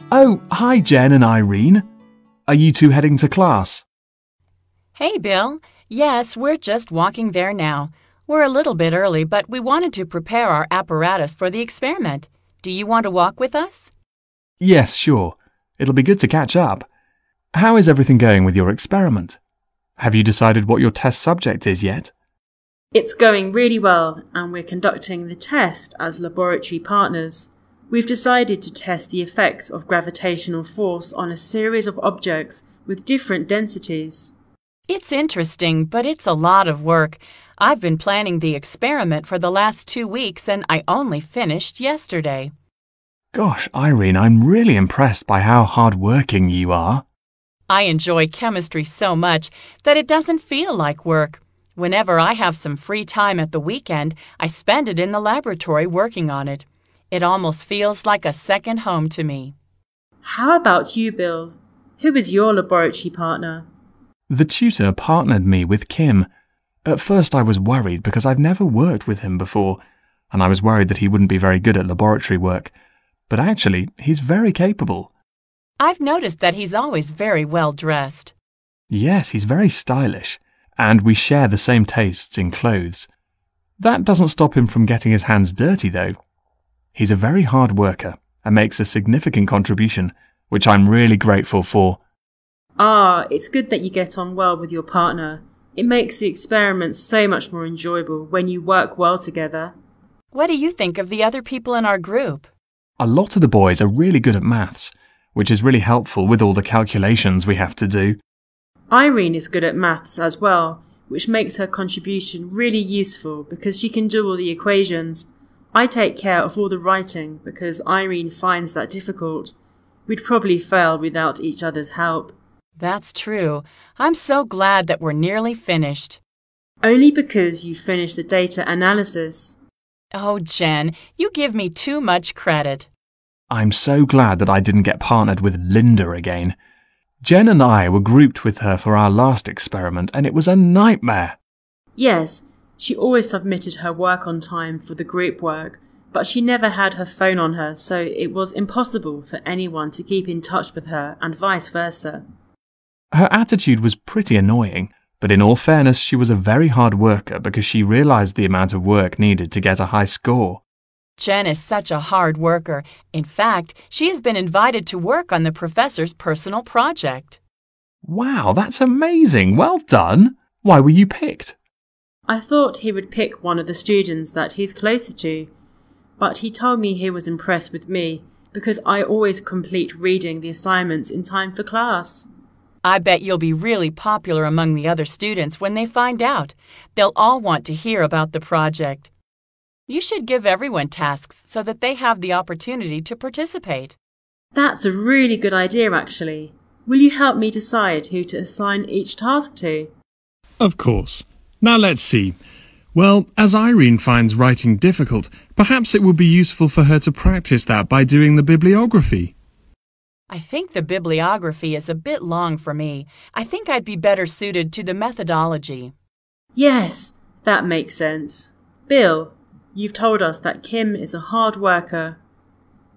Oh, hi Jen and Irene. Are you two heading to class? Hey, Bill. Yes, we're just walking there now. We're a little bit early, but we wanted to prepare our apparatus for the experiment. Do you want to walk with us? Yes, sure. It'll be good to catch up. How is everything going with your experiment? Have you decided what your test subject is yet? It's going really well, and we're conducting the test as laboratory partners. We've decided to test the effects of gravitational force on a series of objects with different densities. It's interesting, but it's a lot of work. I've been planning the experiment for the last 2 weeks, and I only finished yesterday. Gosh, Irene, I'm really impressed by how hard-working you are. I enjoy chemistry so much that it doesn't feel like work. Whenever I have some free time at the weekend, I spend it in the laboratory working on it. It almost feels like a second home to me. How about you, Bill? Who is your laboratory partner? The tutor partnered me with Kim. At first I was worried because I've never worked with him before, and I was worried that he wouldn't be very good at laboratory work. But actually, he's very capable. I've noticed that he's always very well dressed. Yes, he's very stylish, and we share the same tastes in clothes. That doesn't stop him from getting his hands dirty, though. He's a very hard worker and makes a significant contribution, which I'm really grateful for. It's good that you get on well with your partner. It makes the experiment so much more enjoyable when you work well together. What do you think of the other people in our group? A lot of the boys are really good at maths, which is really helpful with all the calculations we have to do. Irene is good at maths as well, which makes her contribution really useful because she can do all the equations. I take care of all the writing because Irene finds that difficult. We'd probably fail without each other's help. That's true. I'm so glad that we're nearly finished. Only because you finished the data analysis. Oh, Jen, you give me too much credit. I'm so glad that I didn't get partnered with Linda again. Jen and I were grouped with her for our last experiment, and it was a nightmare. Yes, she always submitted her work on time for the group work, but she never had her phone on her, so it was impossible for anyone to keep in touch with her and vice versa. Her attitude was pretty annoying, but in all fairness, she was a very hard worker because she realized the amount of work needed to get a high score. Jen is such a hard worker. In fact, she has been invited to work on the professor's personal project. Wow, that's amazing. Well done. Why were you picked? I thought he would pick one of the students that he's closer to, but he told me he was impressed with me because I always complete reading the assignments in time for class. I bet you'll be really popular among the other students when they find out. They'll all want to hear about the project. You should give everyone tasks so that they have the opportunity to participate. That's a really good idea, actually. Will you help me decide who to assign each task to? Of course. Now let's see. Well, as Irene finds writing difficult, perhaps it would be useful for her to practice that by doing the bibliography. I think the bibliography is a bit long for me. I think I'd be better suited to the methodology. Yes, that makes sense. Bill, you've told us that Kim is a hard worker,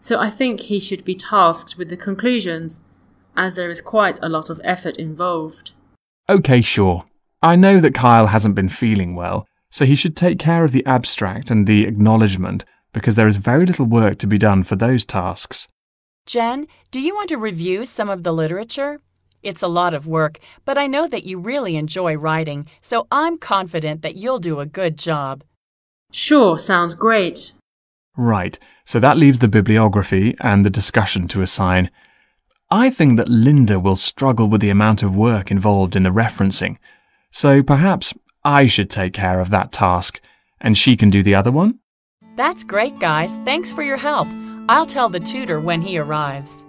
so I think he should be tasked with the conclusions, as there is quite a lot of effort involved. Okay, sure. I know that Kyle hasn't been feeling well, so he should take care of the abstract and the acknowledgement, because there is very little work to be done for those tasks. Jen, do you want to review some of the literature? It's a lot of work, but I know that you really enjoy writing, so I'm confident that you'll do a good job. Sure, sounds great. Right, so that leaves the bibliography and the discussion to assign. I think that Linda will struggle with the amount of work involved in the referencing, so perhaps I should take care of that task, and she can do the other one? That's great, guys. Thanks for your help. I'll tell the tutor when he arrives.